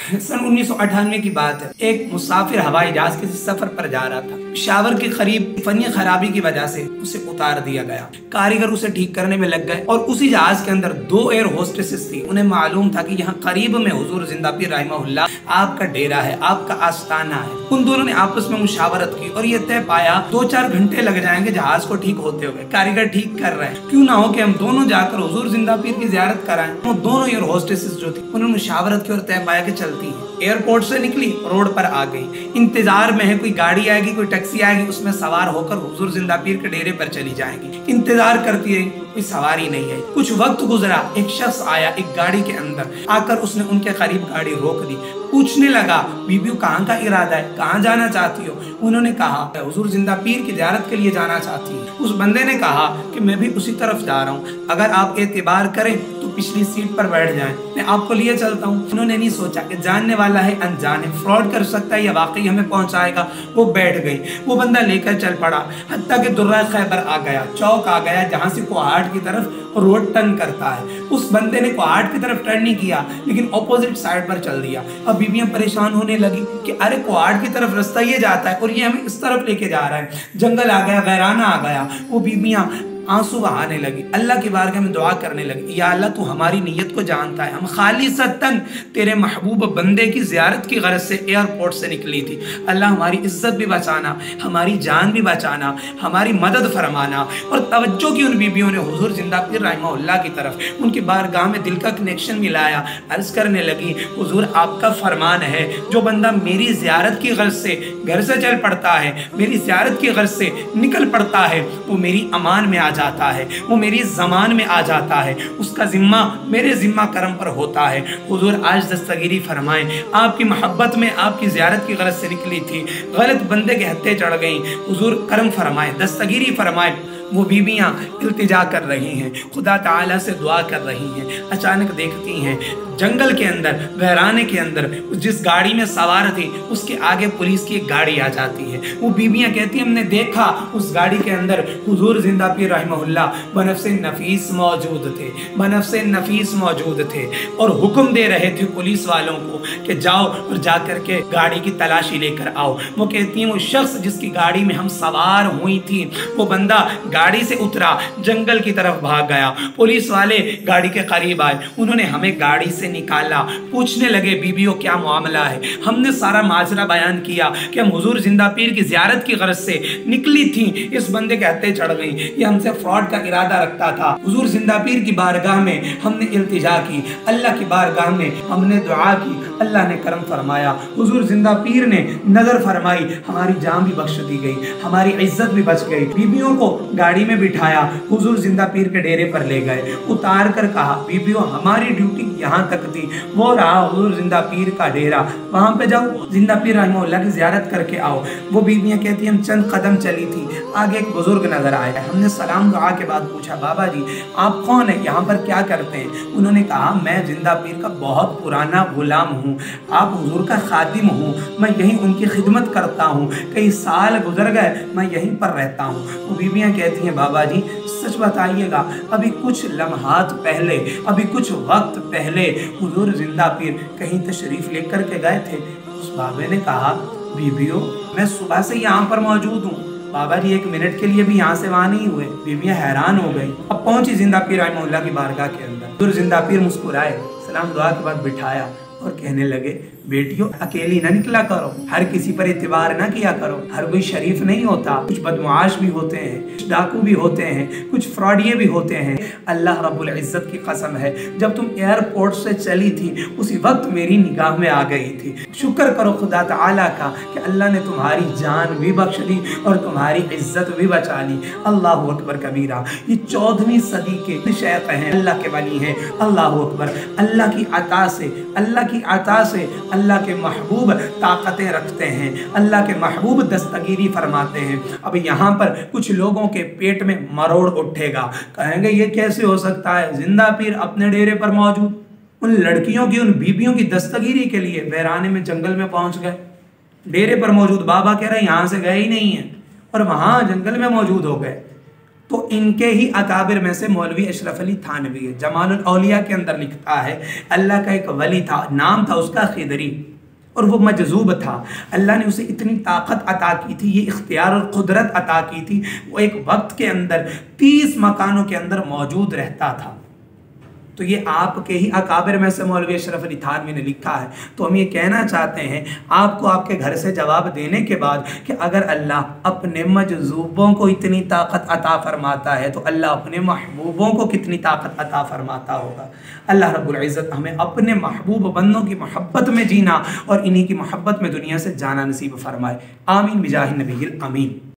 सन 1998 की बात है। एक मुसाफिर हवाई जहाज किसी सफर पर जा रहा था। शावर के करीब फनी खराबी की वजह से उसे उतार दिया गया। कारीगर उसे ठीक करने में लग गए और उसी जहाज के अंदर 2 एयर होस्टेसेस थी। उन्हें मालूम था कि यहाँ करीब में हुजूर जिंदा पीर रहमहुल्लाह आपका डेरा है, आपका आस्थाना है। उन दोनों ने आपस में मुशावरत की और ये तय पाया 2-4 घंटे लग जाएंगे जहाज को ठीक होते हुए। कारीगर ठीक कर रहे हैं, क्यों ना हो कि हम दोनों जाकर हुजूर जिंदा पीर की ज़ियारत कराएं। वो दोनों एयर होस्टेसेस जो थी उन्होंने मुशावरत की और तय पाया कि चलती है। एयरपोर्ट से निकली, रोड पर आ गई, इंतजार में है कोई गाड़ी आएगी, कोई टैक्सी आएगी, उसमें सवार होकर हुजूर जिंदा पीर के डेरे पर चली जाएंगी। इंतजार करती रही, कोई सवारी नहीं आई। कुछ वक्त गुजरा, एक शख्स आया एक गाड़ी के अंदर आकर उसने उनके करीब गाड़ी रोक दी। पूछने लगा, बीबी कहाँ का इरादा है, कहाँ जाना चाहती हो? उन्होंने कहा हुजूर जिंदा पीर की ज़ियारत के लिए जाना चाहती हूँ। उस बंदे ने कहा कि मैं भी उसी तरफ जा रहा हूँ, अगर आप एतबार करें तो पिछली सीट पर बैठ जाएं, मैं आपको लिए चलता हूँ। उन्होंने नहीं सोचा कि जानने वाला है अनजान है, फ्रॉड कर सकता है या वाकई हमें पहुंचाएगा। वो बैठ गई, वो बंदा लेकर चल पड़ा, हत्ता कि दुर्रा खैबर आ गया, चौक आ गया जहाँ से कोहाट की तरफ रोड टर्न करता है। उस बंदे ने कोहाट की तरफ टर्न नहीं किया लेकिन ऑपोजिट साइड पर चल दिया। अब बीबियां परेशान होने लगी कि अरे कोहाट की तरफ रास्ता ये जाता है और ये हमें इस तरफ लेके जा रहा है। जंगल आ गया, वैराना आ गया। वो बीबियां आंसू बहाने लगी, अल्लाह की बारगाह में दुआ करने लगी, या अल्लाह तू हमारी नीयत को जानता है, हम खालिसतन तेरे महबूब बंदे की ज़ियारत की गरज से एयरपोर्ट से निकली थी। अल्लाह हमारी इज्जत भी बचाना, हमारी जान भी बचाना, हमारी मदद फरमाना। और तवज्जो की उन बीबियों ने हुजूर जिंदा पीर रहमहुल्लाह की तरफ, उनकी बारगाह में दिल का कनेक्शन मिलाया। अर्ज करने लगी, हुजूर आपका फरमान है, जो बंदा मेरी ज़ियारत की गरज से घर से चल पड़ता है, मेरी ज़ियारत की गरज से निकल पड़ता है, वो मेरी अमान में आ जाता है, वो मेरी ज़मान में आ जाता है, उसका जिम्मा मेरे जिम्मा करम पर होता है। हुजूर आज दस्तगीरी फरमाएं, आपकी मोहब्बत में आपकी ज़ियारत की गरज से निकली थी, गलत बंदे के हत्थे चढ़ गई, हुजूर करम फरमाएं, दस्तगीरी फरमाएं। वो बीबियाँ इल्तिजा कर रही हैं, खुदा ताला से दुआ कर रही हैं। अचानक देखती हैं जंगल के अंदर, वैराने के अंदर, जिस गाड़ी में सवार थी उसके आगे पुलिस की एक गाड़ी आ जाती है। वो बीबियाँ कहती हैं हमने देखा उस गाड़ी के अंदर हुजूर जिंदा पीर रहमहुल्लाह बनफ़्से नफीस मौजूद थे, बनफ़्से नफीस मौजूद थे और हुक्म दे रहे थे पुलिस वालों को कि जाओ और जा कर के गाड़ी की तलाशी लेकर आओ। वो कहती हैं वो शख्स जिसकी गाड़ी में हम सवार हुई थी, वो बंदा गाड़ी से उतरा, जंगल की तरफ भाग गया। पुलिस वाले गाड़ी के करीब आए, उन्होंने हमें गाड़ी से निकाला, पूछने लगे बीबियों क्या मामला है। हमने सारा माजरा बयान किया कि हम हुजूर जिंदा पीर की ज़ियारत की गरज से निकली थी, इस बंदे के हत्थे चढ़ गई, ये हमसे फ्रॉड का इरादा रखता था। हुजूर जिंदा पीर की बारगाह में हमने इल्तिजा की, अल्लाह की बारगाह में हमने दुआ की, अल्लाह ने करम फरमाया, हुजूर जिंदा पीर ने नजर फरमाई, हमारी जान भी बख्श दी गई, हमारी इज्जत भी बच गई। बीबियों को गाड़ी में बिठाया, हुजूर जिंदा पीर के डेरे पर ले गए, उतार कर कहा बीबियों हमारी ड्यूटी यहाँ तक थी, वो रहा हुजूर जिंदा पीर का डेरा, वहाँ पे जाओ, जिंदा पीर रहमहुल्लाह की ज़ियारत करके आओ। वो बीबियाँ कहती हैं हम चंद कदम चली थी, आगे एक बुजुर्ग नजर आया, हमने सलाम दुआ के बाद पूछा बाबा जी आप कौन है, यहाँ पर क्या करते हैं? उन्होंने कहा मैं जिंदा पीर का बहुत पुराना गुलाम हूँ, आप हुजूर का खादिम हूँ, मैं यहीं उनकी खिदमत करता हूँ, कई साल गुजर गए मैं यहीं पर रहता हूँ। वो बीबियाँ कहती हैं बाबा जी सच बताइएगा, अभी कुछ लम्हात पहले, अभी कुछ वक्त पहले हुजूर जिंदा पीर कहीं तशरीफ लेकर के गए थे? उस बाबे ने कहा बीबियों मैं सुबह से यहाँ पर मौजूद हूँ, बाबा जी 1 मिनट के लिए भी यहाँ से वहाँ नहीं हुए। बीबियाँ हैरान हो गई। अब पहुंची जिंदा पीर रहमहुल्लाह की बारगाह के अंदर, हुजूर जिंदा पीर मुस्कुराए, सलाम दुआ के बाद बिठाया और कहने लगे बेटियों अकेली ना निकला करो, हर किसी पर इत्तिबार ना किया करो, हर कोई शरीफ नहीं होता, कुछ बदमाश भी होते हैं, कुछ डाकू भी होते हैं, कुछ फ्रॉडिये भी होते हैं। अल्लाह रब्बुल इज्जत की कसम है जब तुम एयरपोर्ट से चली थी उसी वक्त मेरी निगाह में आ गई थी। शुक्र करो खुदा ताला का कि अल्लाह ने तुम्हारी जान भी बख्श दी और तुम्हारी इज्जत भी बचा ली। अल्लाह अकबर कबीरा। ये 14वीं सदी के शेख हैं, अल्लाह के वली हैं। अल्लाह अकबर। अल्लाह की अता से, अल्लाह की अता से अल्लाह के महबूब ताकतें रखते हैं, अल्लाह के महबूब दस्तगीरी फरमाते हैं। अब यहाँ पर कुछ लोगों के पेट में मरोड़ उठेगा, कहेंगे ये कैसे हो सकता है, जिंदा पीर अपने डेरे पर मौजूद, उन लड़कियों की उन बीबियों की दस्तगीरी के लिए वैराने में जंगल में पहुंच गए, डेरे पर मौजूद। बाबा कह रहे हैं यहाँ से गए ही नहीं है और वहाँ जंगल में मौजूद हो गए। तो इनके ही अकाबिर में से मौलवी अशरफ अली थानवी है। जमालुल औलिया के अंदर लिखता है, अल्लाह का एक वली था, नाम था उसका खिदरी, और वो मजजूब था। अल्लाह ने उसे इतनी ताकत अता की थी, ये इख्तियार और कुदरत अता की थी, वो एक वक्त के अंदर 30 मकानों के अंदर मौजूद रहता था। तो ये आपके ही अकाबिर में से मौलवी अशरफ अली थानवी ने लिखा है। तो हम ये कहना चाहते हैं आपको, आपके घर से जवाब देने के बाद, कि अगर अल्लाह अपने मजजूबों को इतनी ताकत अता फरमाता है तो अल्लाह अपने महबूबों को कितनी ताकत अता फरमाता होगा। अल्लाह रब्बुल इज़्ज़त हमें अपने महबूब बंदों की मोहब्बत में जीना और इन्हीं की मोहब्बत में दुनिया से जाना नसीब फरमाए। आमीन बिजाहि नबील अमीन।